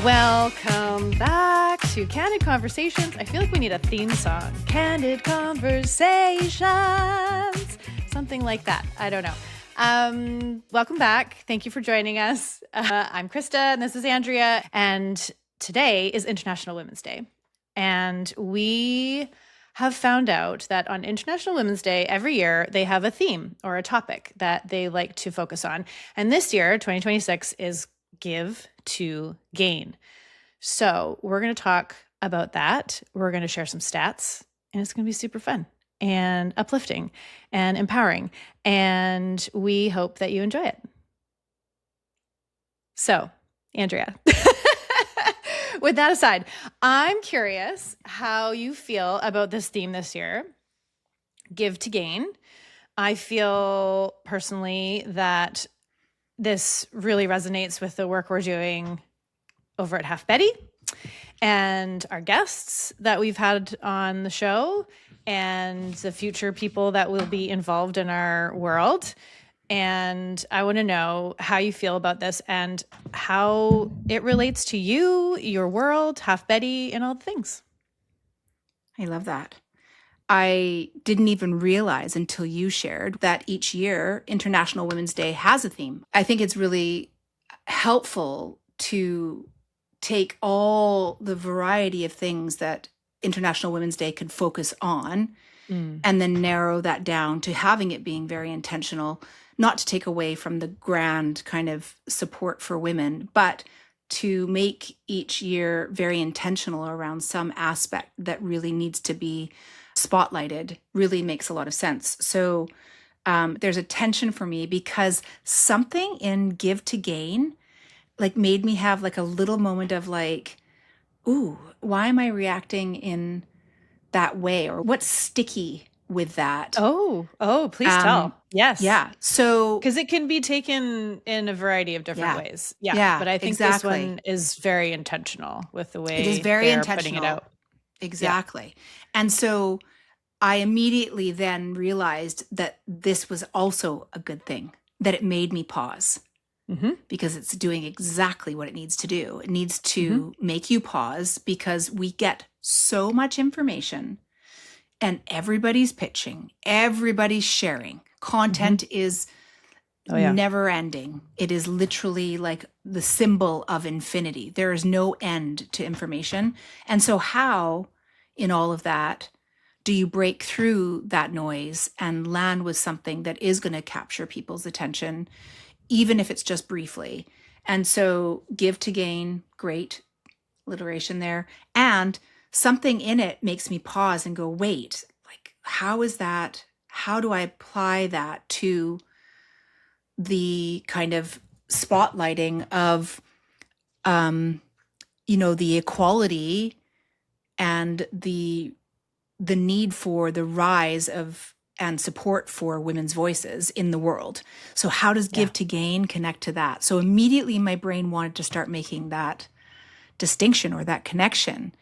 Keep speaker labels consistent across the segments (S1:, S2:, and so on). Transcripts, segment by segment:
S1: Welcome back to Candid Conversations. I feel like we need a theme song. Candid Conversations. Something like that. I don't know. Welcome back. Thank you for joining us. I'm Krista and this is Andrea. And today is International Women's Day. And we have found out that on International Women's Day, every year, they have a theme or a topic that they like to focus on. And this year, 2026, is Give to Gain. So we're going to talk about that. We're going to share some stats, and it's going to be super fun and uplifting and empowering. And we hope that you enjoy it. So, Andrea, with that aside, I'm curious how you feel about this theme this year, Give to Gain. I feel personally that this really resonates with the work we're doing over at halfbetty and our guests that we've had on the show and the future people that will be involved in our world. And I want to know how you feel about this and how it relates to you, your world, halfbetty, and all the things.
S2: I love that. I didn't even realize until you shared that each year International Women's Day has a theme. I think it's really helpful to take all the variety of things that International Women's Day could focus on and then narrow that down to having it being very intentional, not to take away from the grand kind of support for women, but to make each year very intentional around some aspect that really needs to be spotlighted. Really makes a lot of sense. So there's a tension for me because something in Give to Gain like made me have like a little moment of like, ooh, why am I reacting in that way? Or what's sticky with that?
S1: Oh, please tell. Yes.
S2: Yeah. So,
S1: because it can be taken in a variety of different ways.
S2: Yeah,
S1: but I think
S2: exactly.
S1: this one is very intentional with the way
S2: it is very
S1: they're
S2: intentional.
S1: putting it out.
S2: Exactly. Yeah. And so I immediately then realized that this was also a good thing, that it made me pause because it's doing exactly what it needs to do. It needs to make you pause because we get so much information and everybody's pitching, everybody's sharing. Content is never ending. It is literally like the symbol of infinity. There is no end to information. And so how in all of that do you break through that noise and land with something that is going to capture people's attention, even if it's just briefly? And so Give to Gain, great alliteration there. And something in it makes me pause and go, wait, like, how is that? How do I apply that to the kind of spotlighting of, the equality and the need for the rise of and support for women's voices in the world. So how does Give to Gain connect to that? So immediately my brain wanted to start making that distinction or that connection.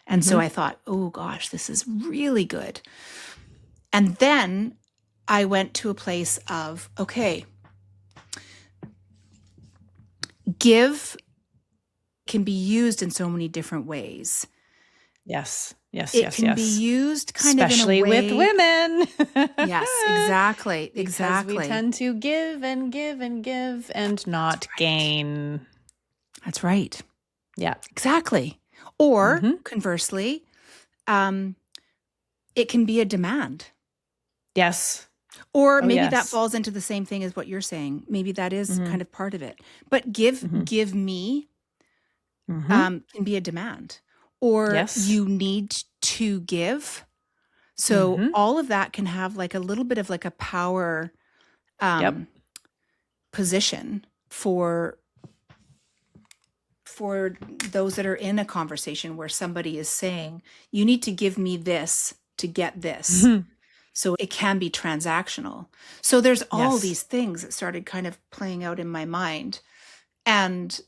S2: And so I thought, oh gosh, this is really good. And then I went to a place of, okay, give can be used in so many different ways.
S1: Yes.
S2: It can be used kind
S1: especially
S2: of in a way.
S1: with women.
S2: Yes, exactly.
S1: Because we tend to give and give and give and not gain.
S2: That's right.
S1: Yeah.
S2: Exactly. Or conversely, it can be a demand.
S1: Yes.
S2: Or maybe that falls into the same thing as what you're saying. Maybe that is kind of part of it. But give me can be a demand. Or you need to give. So all of that can have like a little bit of like a power position for those that are in a conversation where somebody is saying, you need to give me this to get this. So it can be transactional. So there's all these things that started kind of playing out in my mind. And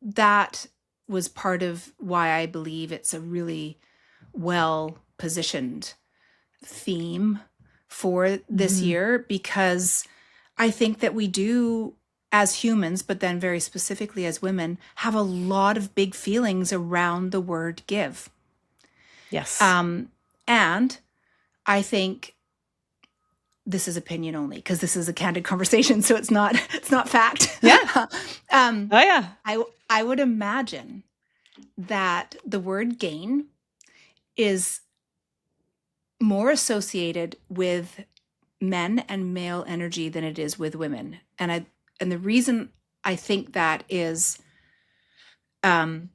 S2: that was part of why I believe it's a really well-positioned theme for this year, because I think that we do as humans, but then very specifically as women, have a lot of big feelings around the word give.
S1: Yes.
S2: And I think this is opinion only because this is a candid conversation, so it's not fact.
S1: Yeah. Oh yeah.
S2: I would imagine that the word gain is more associated with men and male energy than it is with women. And the reason I think that is, in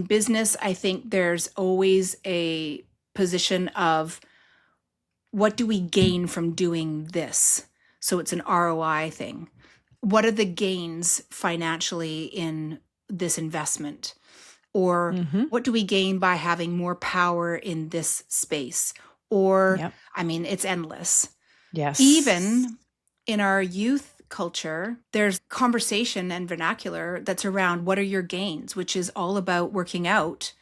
S2: business, I think there's always a position of what do we gain from doing this? So it's an ROI thing. What are the gains financially in this investment? Or what do we gain by having more power in this space? Or, I mean, it's endless.
S1: Yes.
S2: Even in our youth culture, there's conversation and vernacular that's around what are your gains, which is all about working out.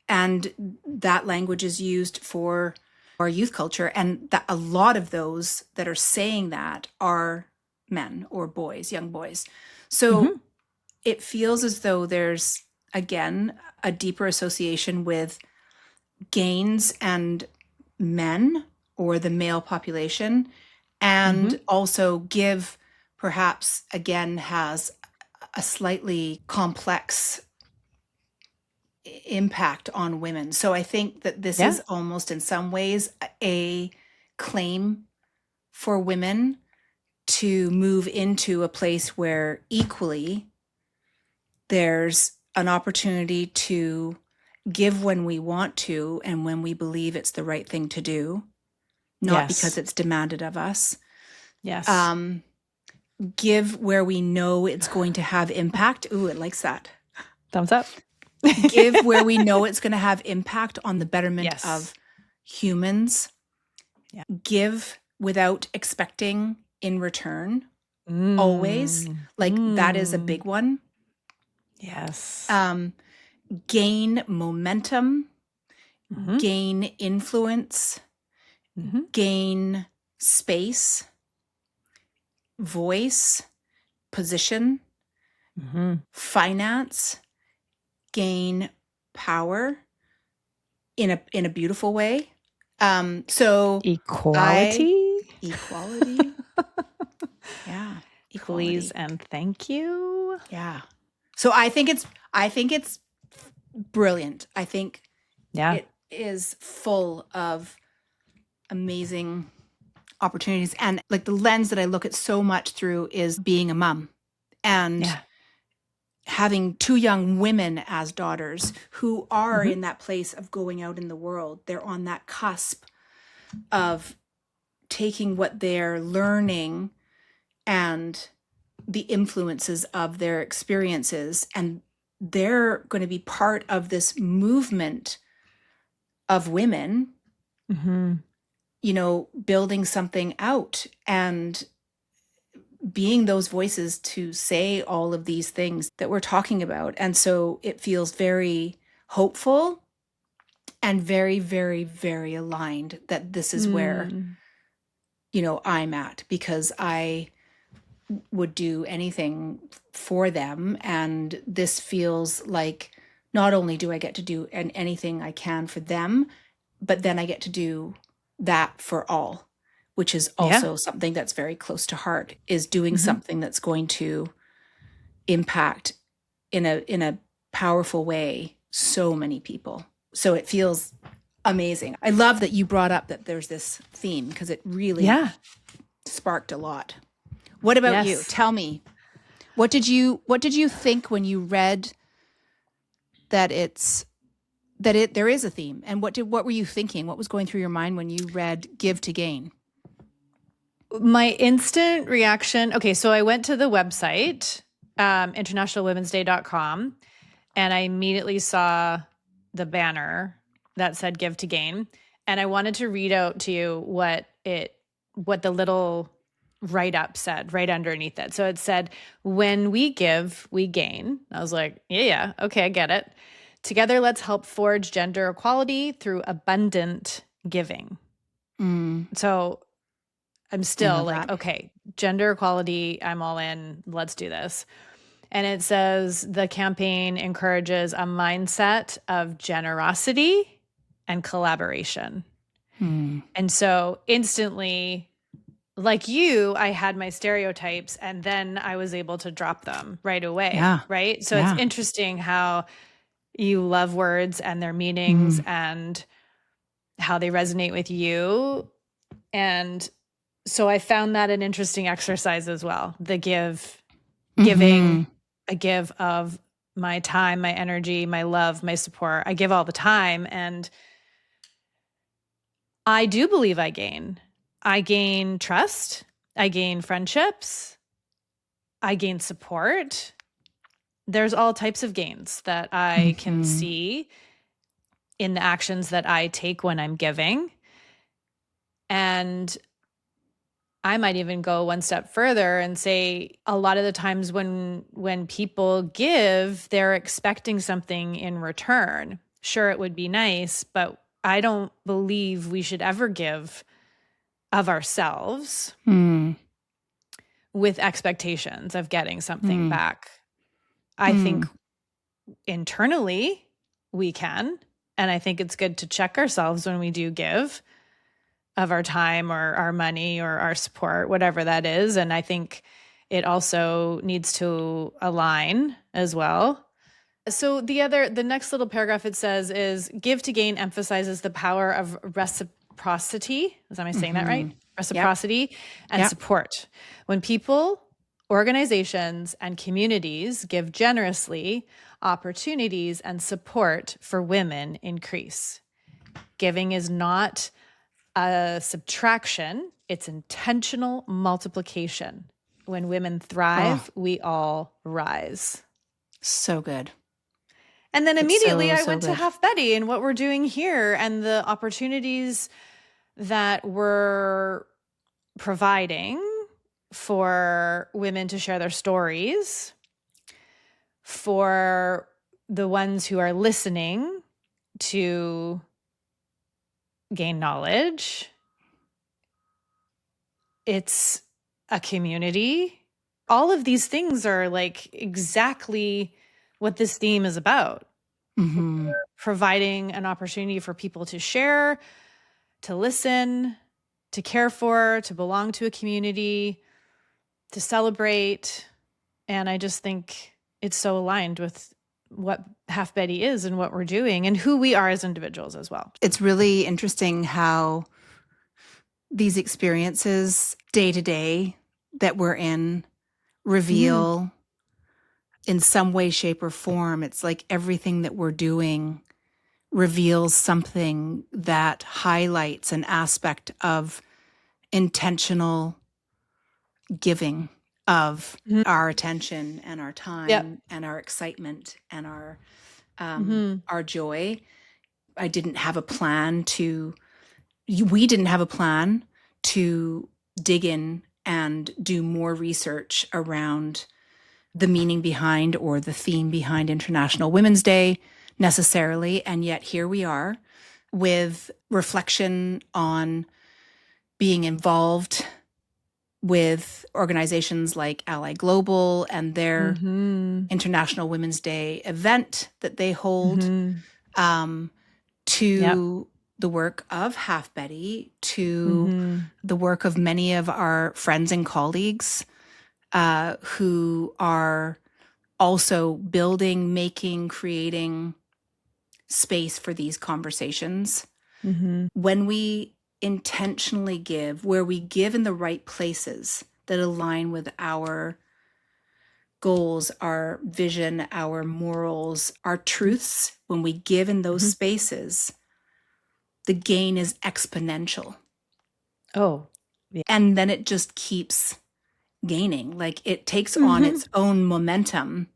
S2: And that language is used for our youth culture. And a lot of those that are saying that are men or boys, young boys. So it feels as though there's, again, a deeper association with gains and men or the male population. And also give, perhaps, again, has a slightly complex impact on women. So I think that this is almost in some ways a claim for women to move into a place where equally there's an opportunity to give when we want to and when we believe it's the right thing to do, not because it's demanded of us.
S1: Yes.
S2: Give where we know it's going to have impact. Ooh, it likes that.
S1: Thumbs up.
S2: Give where we know it's going to have impact on the betterment of humans.
S1: Yeah.
S2: Give without expecting in return. Always. Like that is a big one.
S1: Yes.
S2: Gain momentum, gain influence, gain space, voice, position, finance, gain power in a beautiful way. So
S1: equality.
S2: Yeah. Equality.
S1: Please and thank you.
S2: Yeah. So I think it's brilliant. I think it is full of amazing opportunities. And like the lens that I look at so much through is being a mom and having two young women as daughters who are in that place of going out in the world. They're on that cusp of taking what they're learning and the influences of their experiences, and they're going to be part of this movement of women, you know, building something out and being those voices to say all of these things that we're talking about. And so it feels very hopeful and very, very, very aligned that this is where, you know, I'm at, because I would do anything for them. And this feels like not only do I get to do anything I can for them, but then I get to do that for all, which is also something that's very close to heart, is doing something that's going to impact in a powerful way so many people. So it feels amazing. I love that you brought up that there's this theme, because it really sparked a lot. What about you? Tell me, what did you think when you read that there is a theme, and what were you thinking? What was going through your mind when you read Give to Gain?
S1: My instant reaction. Okay, so I went to the website, internationalwomen'sday.com, and I immediately saw the banner that said Give to Gain, and I wanted to read out to you what the little write-up said right underneath it. So it said, when we give, we gain. I was like, yeah, okay, I get it. Together, let's help forge gender equality through abundant giving. So I'm still
S2: love
S1: like,
S2: that.
S1: okay, gender equality, I'm all in. Let's do this. And it says the campaign encourages a mindset of generosity and collaboration. And so instantly, like you, I had my stereotypes and then I was able to drop them right away.
S2: Yeah.
S1: Right. So
S2: Yeah.
S1: it's interesting how you love words and their meanings and how they resonate with you. And so I found that an interesting exercise as well. The giving a give of my time, my energy, my love, my support. I give all the time. And I do believe I gain. I gain trust. I gain friendships. I gain support. There's all types of gains that I can see in the actions that I take when I'm giving. And I might even go one step further and say a lot of the times when people give, they're expecting something in return. Sure, it would be nice, but I don't believe we should ever give of ourselves with expectations of getting something back. I think internally we can, and I think it's good to check ourselves when we do give of our time or our money or our support, whatever that is. And I think it also needs to align as well. So the next little paragraph it says is give to gain emphasizes the power of reciprocity. Am I saying that right? Reciprocity and support. When people, organizations, and communities give generously, opportunities and support for women increase. Giving is not a subtraction, it's intentional multiplication. When women thrive, we all rise.
S2: So good.
S1: And then immediately I went to halfbetty and what we're doing here and the opportunities that we're providing for women to share their stories, for the ones who are listening to gain knowledge. It's a community. All of these things are like exactly what this theme is about. Providing an opportunity for people to share, to listen, to care for, to belong to a community, to celebrate. And I just think it's so aligned with what halfbetty is and what we're doing and who we are as individuals as well.
S2: It's really interesting how these experiences day to day that we're in reveal in some way, shape, or form. It's like everything that we're doing reveals something that highlights an aspect of intentional giving of our attention and our time and our excitement and our joy. We didn't have a plan to dig in and do more research around the meaning behind or the theme behind International Women's Day necessarily. And yet here we are with reflection on being involved with organizations like Ally Global and their International Women's Day event that they hold, to the work of halfbetty, to the work of many of our friends and colleagues who are also building, making, creating space for these conversations. When we intentionally give, where we give in the right places that align with our goals, our vision, our morals, our truths, when we give in those spaces, the gain is exponential. And then it just keeps gaining. Like it takes on its own momentum,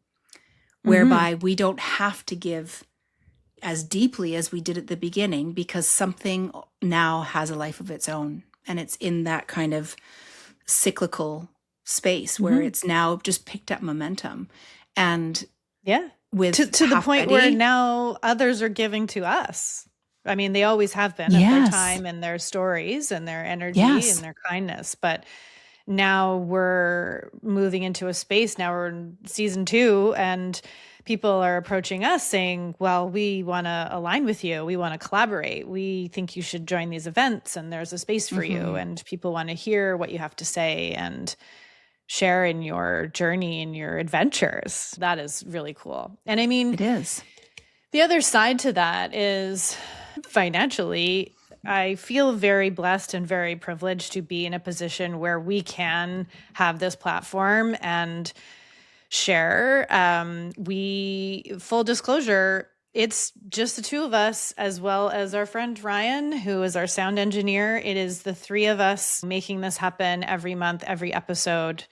S2: whereby we don't have to give as deeply as we did at the beginning because something now has a life of its own. And it's in that kind of cyclical space where it's now just picked up momentum. And with
S1: to the point where now others are giving to us. I mean, they always have been, of their time and their stories and their energy and their kindness. But now we're moving into a space. Now we're in season 2, and people are approaching us saying, well, we want to align with you. We want to collaborate. We think you should join these events, and there's a space for you. And people want to hear what you have to say and share in your journey and your adventures. That is really cool. And I mean,
S2: it is.
S1: The other side to that is financially, I feel very blessed and very privileged to be in a position where we can have this platform and share. Full disclosure, it's just the 2 of us, as well as our friend Ryan, who is our sound engineer. It is the 3 of us making this happen every month, every episode,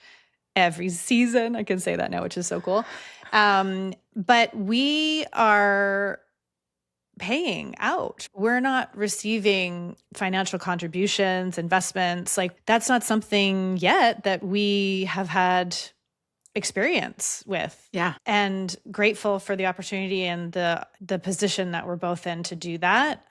S1: every season. I can say that now, which is so cool. But we are paying out. We're not receiving financial contributions, investments. Like, that's not something yet that we have had experience with.
S2: Yeah.
S1: And grateful for the opportunity and the position that we're both in to do that.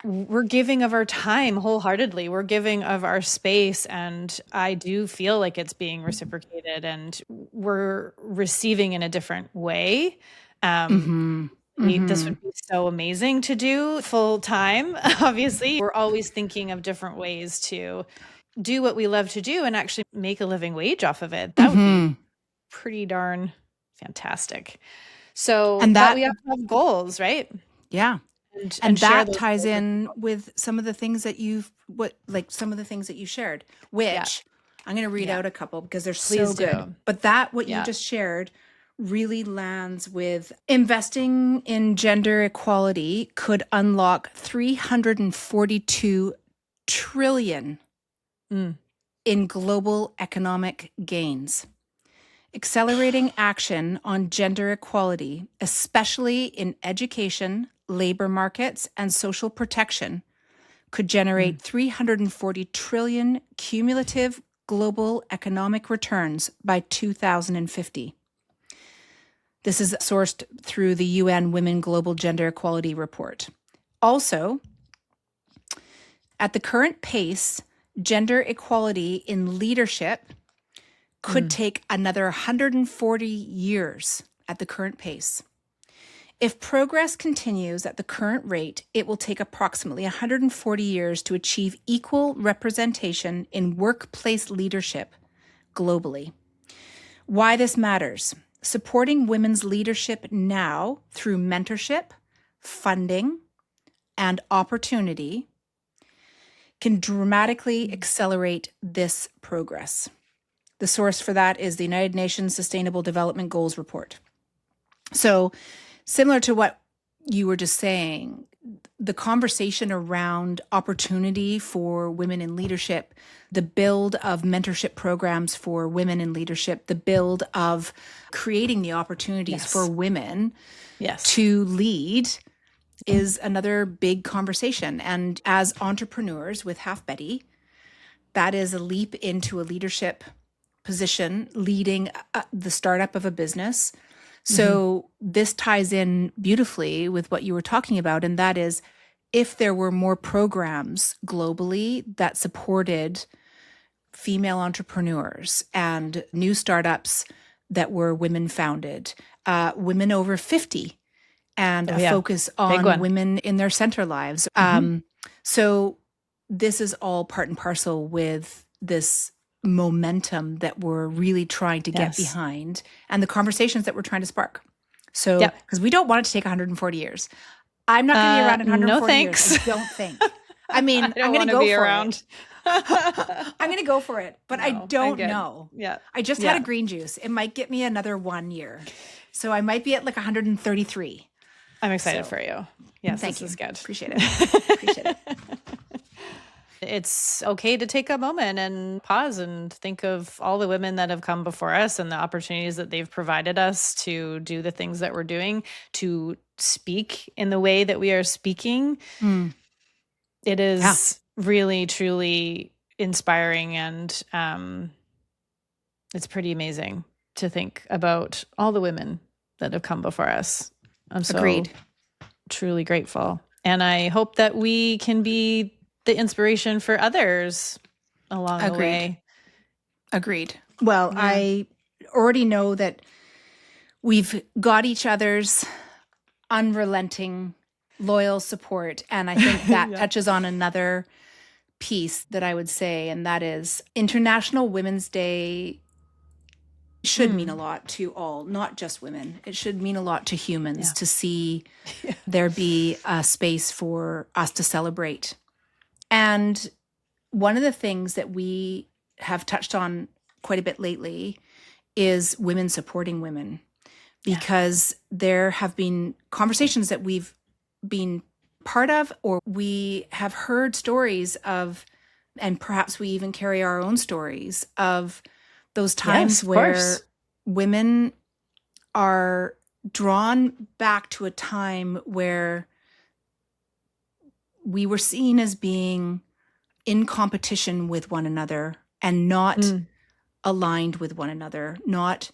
S1: We're giving of our time wholeheartedly. We're giving of our space. And I do feel like it's being reciprocated, and we're receiving in a different way. This would be so amazing to do full time. Obviously, we're always thinking of different ways to do what we love to do and actually make a living wage off of it. That would be pretty darn fantastic. So,
S2: and that
S1: but we have to have goals, right?
S2: Yeah. And that ties in with some of the things that some of the things that you shared, which I'm going to read out a couple because they're so good. But what you just shared really lands with investing in gender equality could unlock 342 trillion in global economic gains. Accelerating action on gender equality, especially in education, labor markets, and social protection, could generate 340 trillion cumulative global economic returns by 2050. This is sourced through the UN Women Global Gender Equality Report. Also, at the current pace, gender equality in leadership could take another 140 years at the current pace. If progress continues at the current rate, it will take approximately 140 years to achieve equal representation in workplace leadership globally. Why this matters: supporting women's leadership now through mentorship, funding, and opportunity can dramatically accelerate this progress. The source for that is the United Nations Sustainable Development Goals report. So, similar to what you were just saying, the conversation around opportunity for women in leadership, the build of mentorship programs for women in leadership, the build of creating the opportunities for women to lead is another big conversation. And as entrepreneurs with halfbetty, that is a leap into a leadership position, leading the startup of a business. So this ties in beautifully with what you were talking about, and that is, if there were more programs globally that supported female entrepreneurs and new startups that were women-founded, women over 50, and a focus on women in their center lives. So this is all part and parcel with this momentum that we're really trying to get behind, and the conversations that we're trying to spark. So, because we don't want it to take 140 years. I'm not going to be around in 140 years. I don't think. I mean, I'm going to go for it. I'm going to go for it, but I don't know.
S1: Yeah.
S2: I just had a green juice. It might get me another 1 year. So I might be at like 133.
S1: I'm excited for you. Yes,
S2: Thank you.
S1: Is good.
S2: Appreciate it.
S1: It's okay to take a moment and pause and think of all the women that have come before us and the opportunities that they've provided us to do the things that we're doing, to speak in the way that we are speaking. It is really, truly inspiring, and it's pretty amazing to think about all the women that have come before us. I'm so
S2: Agreed.
S1: truly grateful. And I hope that we can be the inspiration for others along the way.
S2: Agreed. Well, I already know that we've got each other's unrelenting, loyal support. And I think that touches on another piece that I would say, and that is International Women's Day should mean a lot to all, not just women. It should mean a lot to humans to see there be a space for us to celebrate. And one of the things that we have touched on quite a bit lately is women supporting women, because there have been conversations that we've been part of, or we have heard stories of, and perhaps we even carry our own stories of those times where women are drawn back to a time where we were seen as being in competition with one another and not aligned with one another, not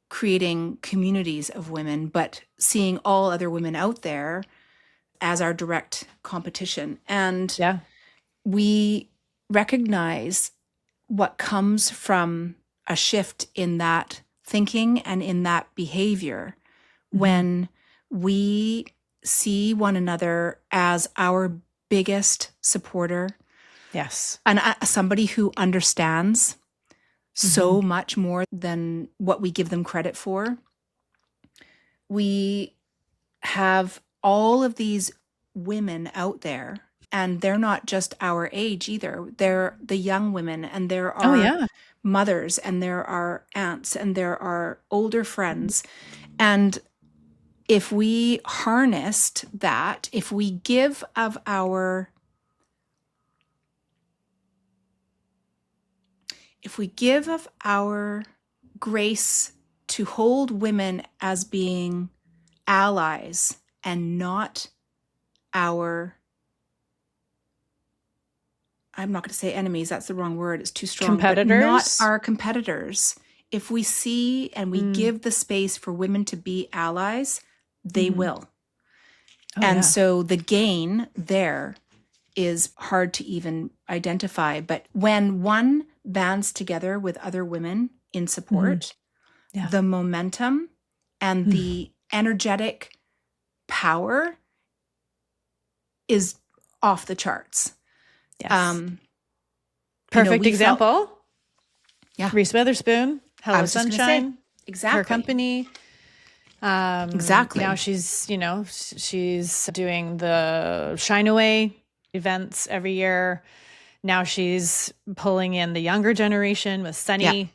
S2: creating communities of women, but seeing all other women out there as our direct competition. And we recognize what comes from a shift in that thinking and in that behavior when we see one another as our biggest supporter.
S1: Yes.
S2: And somebody who understands so much more than what we give them credit for. We have all of these women out there, and they're not just our age either. They're the young women, and there are mothers, and there are aunts, and there are older friends. And if we harnessed that, if we give of our grace to hold women as being allies and not our, I'm not going to say enemies, that's the wrong word, it's too strong.
S1: Competitors?
S2: But not our competitors. If we see and we give the space for women to be allies, they will. So the gain there is hard to even identify. But when one bands together with other women in support, the momentum and the energetic power is off the charts.
S1: Yes. Perfect example. Reese Witherspoon, Hello Sunshine.
S2: Exactly.
S1: Her company.
S2: Exactly.
S1: Now she's doing the Shine Away events every year. Now she's pulling in the younger generation with Sunny.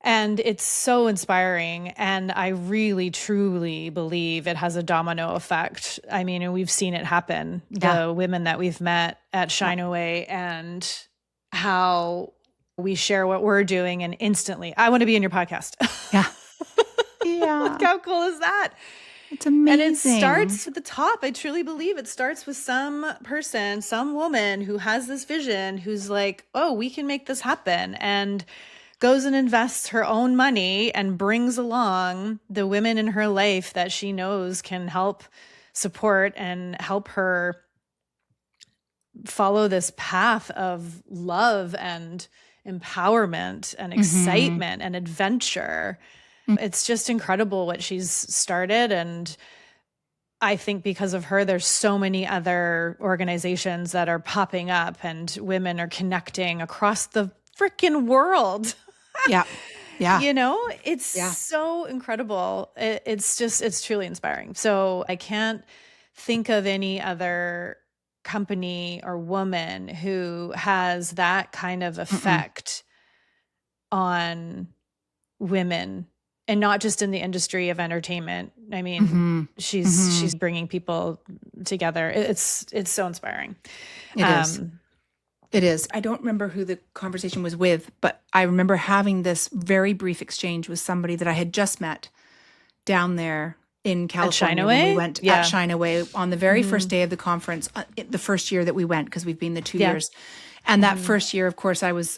S1: And it's so inspiring. And I really, truly believe it has a domino effect. I mean, and we've seen it happen. The women that we've met at Shine Away and how we share what we're doing and instantly, I want to be in your podcast. Like, how cool is that?
S2: It's amazing.
S1: And it starts at the top. I truly believe it starts with some person, some woman who has this vision, who's like, oh, we can make this happen. And goes and invests her own money and brings along the women in her life that she knows can help support and help her follow this path of love and empowerment and excitement and adventure. It's just incredible what she's started. And I think because of her, there's so many other organizations that are popping up and women are connecting across the freaking world. You know, it's so incredible. It's truly inspiring. So I can't think of any other company or woman who has that kind of effect on women, and not just in the industry of entertainment. I mean, she's bringing people together. It's so inspiring.
S2: It is. I don't remember who the conversation was with, but I remember having this very brief exchange with somebody that I had just met down there in California when we went at Shine Away on the very first day of the conference, the first year that we went, because we've been the 2 years. And that first year, of course, I was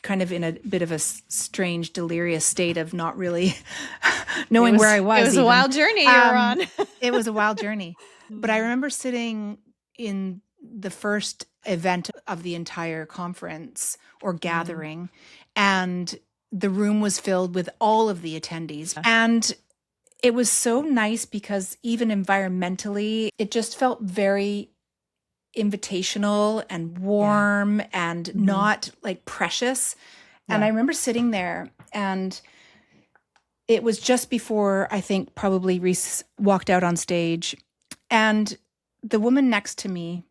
S2: kind of in a bit of a strange, delirious state of not really knowing where I was.
S1: It was a wild journey you were on.
S2: It was a wild journey. But I remember sitting in the first event of the entire conference or gathering, and the room was filled with all of the attendees. And it was so nice because even environmentally, it just felt very invitational and warm and not like precious. And I remember sitting there, and it was just before, I think probably Reese walked out on stage, and the woman next to me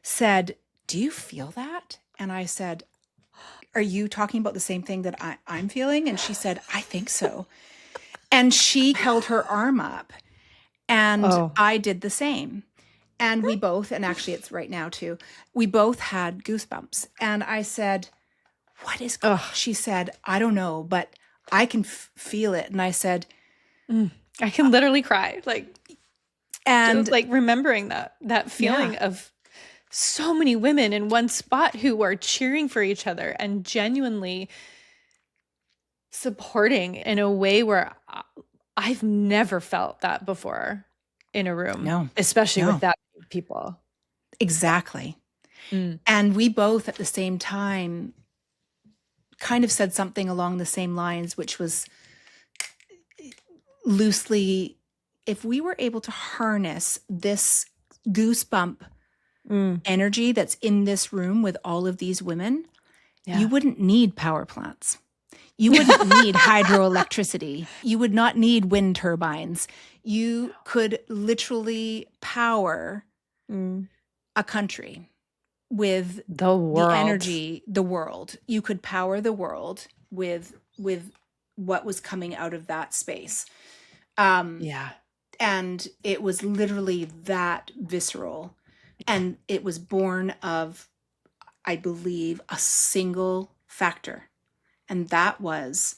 S2: said, "Do you feel that?" And I said, "Are you talking about the same thing that I'm feeling?" And she said, "I think so." And she held her arm up, and I did the same. And we both, and actually it's right now too, we both had goosebumps. And I said, "What is going on?" She said, "I don't know, but I can feel it." And I said,
S1: I can literally cry. And just, remembering that feeling of so many women in one spot who are cheering for each other and genuinely supporting in a way where I've never felt that before in a room, especially with that many people.
S2: Exactly. And we both at the same time kind of said something along the same lines, which was loosely, if we were able to harness this goosebump energy that's in this room with all of these women, you wouldn't need power plants. You wouldn't need hydroelectricity. You would not need wind turbines. You could literally power a country with
S1: the world.
S2: The energy, the world. You could power the world with what was coming out of that space. And it was literally that visceral. And it was born of, I believe, a single factor. And that was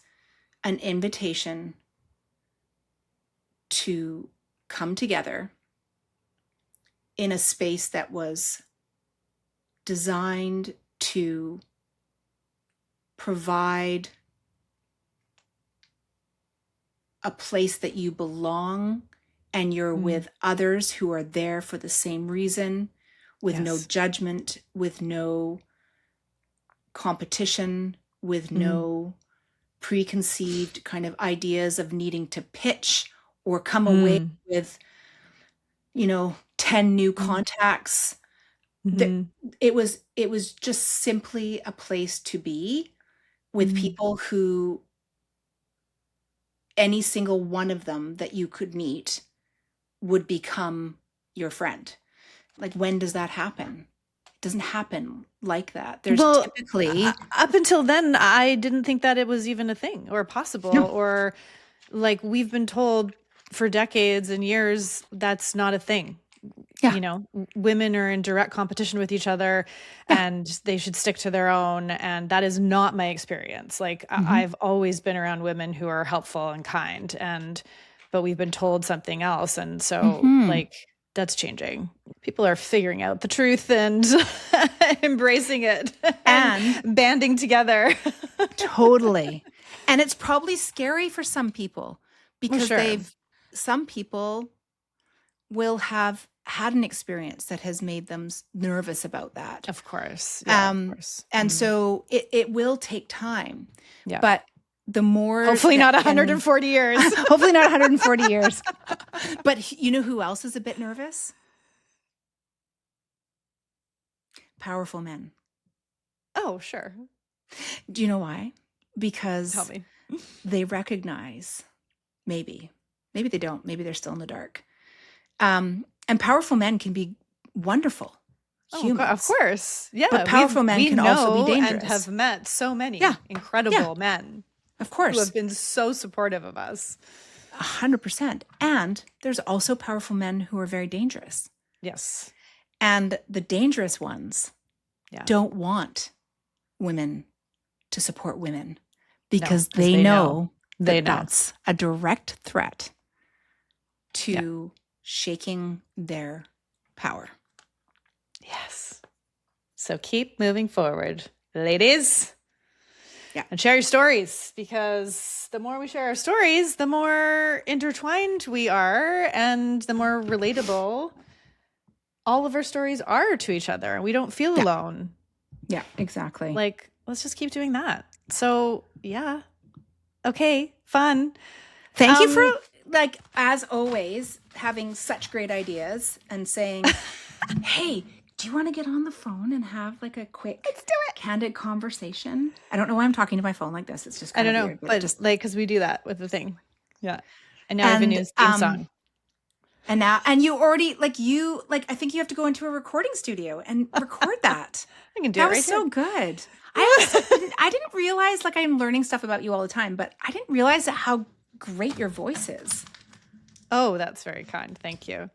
S2: an invitation to come together in a space that was designed to provide a place that you belong and you're with others who are there for the same reason, with no judgment, with no competition, with no preconceived kind of ideas of needing to pitch or come away with, 10 new contacts. It was just simply a place to be with people who, any single one of them that you could meet would become your friend. Like, when does that happen? It doesn't happen like that. There's typically...
S1: up until then, I didn't think that it was even a thing or possible. Or we've been told for decades and years, that's not a thing. Yeah. Women are in direct competition with each other and they should stick to their own. And that is not my experience. I've always been around women who are helpful and kind, but we've been told something else. And so that's changing. People are figuring out the truth and embracing it and banding together.
S2: Totally. And it's probably scary for some people because some people will have had an experience that has made them nervous about that.
S1: Of course. Yeah, of course.
S2: And so it will take time. Yeah. But the more...
S1: Hopefully not 140 years.
S2: Hopefully not 140 years. But you know who else is a bit nervous? Powerful men.
S1: Oh, sure.
S2: Do you know why? Because
S1: Tell me.
S2: They recognize, maybe they don't, maybe they're still in the dark. And powerful men can be wonderful humans.
S1: Of course. Yeah.
S2: But powerful men can also be dangerous.
S1: And have met so many incredible men.
S2: Of course.
S1: Who have been so supportive of us.
S2: 100%. And there's also powerful men who are very dangerous.
S1: Yes.
S2: And the dangerous ones don't want women to support women because they know that's a direct threat to shaking their power.
S1: Yes. So keep moving forward, ladies.
S2: Yeah.
S1: And share your stories, because the more we share our stories, the more intertwined we are and the more relatable all of our stories are to each other. We don't feel alone.
S2: Yeah, exactly.
S1: Like, let's just keep doing that. So, yeah. Okay, fun.
S2: Thank you for, like, as always, having such great ideas and saying, hey, do you want to get on the phone and have like a quick, let's do it, candid conversation? I don't know why I'm talking to my phone like this. It's just kind
S1: I don't
S2: of
S1: know,
S2: weird,
S1: but
S2: just
S1: like, because we do that with the thing. Yeah. And now we have a new theme song.
S2: And you already, I think you have to go into a recording studio and record that.
S1: I can do
S2: that
S1: it right
S2: was so
S1: here.
S2: good. I didn't realize, like, I'm learning stuff about you all the time, but I didn't realize how great your voice is.
S1: Oh, that's very kind. Thank you.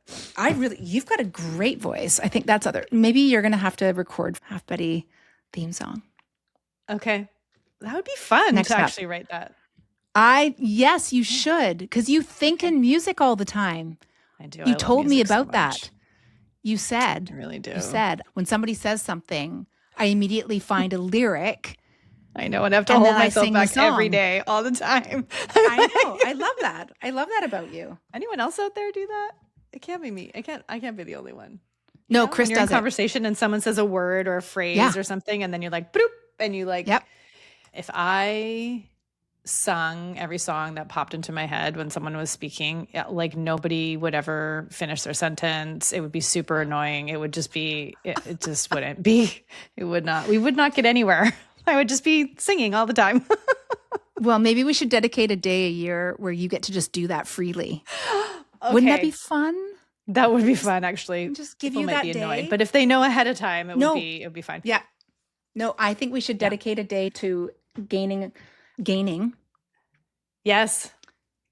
S2: You've got a great voice. I think maybe you're going to have to record Half Betty theme song.
S1: Okay. That would be fun to actually write that.
S2: Yes, you should, because you think in music all the time.
S1: I do.
S2: You told me about
S1: so
S2: that. You said,
S1: I really do.
S2: You said, when somebody says something, I immediately find a lyric.
S1: I know, and I have to hold myself back every day, all the time.
S2: I know. I love that. I love that about you.
S1: Anyone else out there do that? It can't be me. I can't be the only one.
S2: No, Chris
S1: does
S2: does
S1: it. Conversation and someone says a word or a phrase or something, and then you're like, bloop, and you like,
S2: yep.
S1: If I sung every song that popped into my head when someone was speaking, like nobody would ever finish their sentence. It would be super annoying. It would just be, it just wouldn't be, it would not, we would not get anywhere. I would just be singing all the time.
S2: Well, maybe we should dedicate a day a year where you get to just do that freely. Okay. Wouldn't that be fun?
S1: That would be fun, actually.
S2: Just give
S1: People
S2: you
S1: might
S2: that
S1: be
S2: day.
S1: Annoyed, but if they know ahead of time, it would be fine.
S2: Yeah. No, I think we should dedicate a day to gaining.
S1: Yes.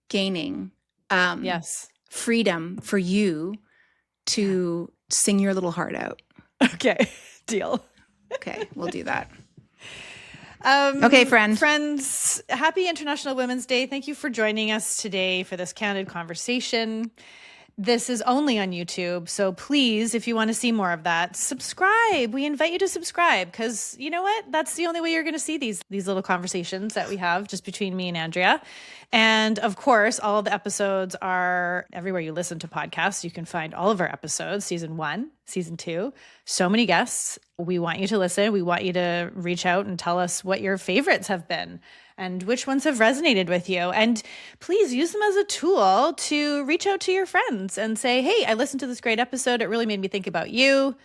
S2: Gaining.
S1: Yes.
S2: Freedom for you to sing your little heart out.
S1: Okay. Deal.
S2: Okay. We'll do that.
S1: Okay, friends, happy International Women's Day. Thank you for joining us today for this candid conversation. This is only on YouTube, so please, if you want to see more of that, subscribe. We invite you to subscribe, because you know what? That's the only way you're going to see these little conversations that we have just between me and Andrea. And of course, all of the episodes are everywhere you listen to podcasts. You can find all of our episodes, season 1, season 2, so many guests. We want you to listen. We want you to reach out and tell us what your favorites have been and which ones have resonated with you. And please use them as a tool to reach out to your friends and say, hey, I listened to this great episode. It really made me think about you.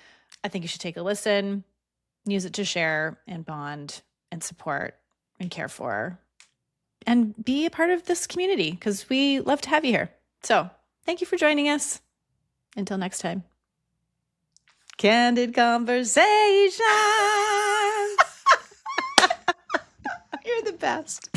S1: I think you should take a listen. Use it to share and bond and support and care for and be a part of this community, because we love to have you here. So thank you for joining us. Until next time. Candid Conversations. You're the best.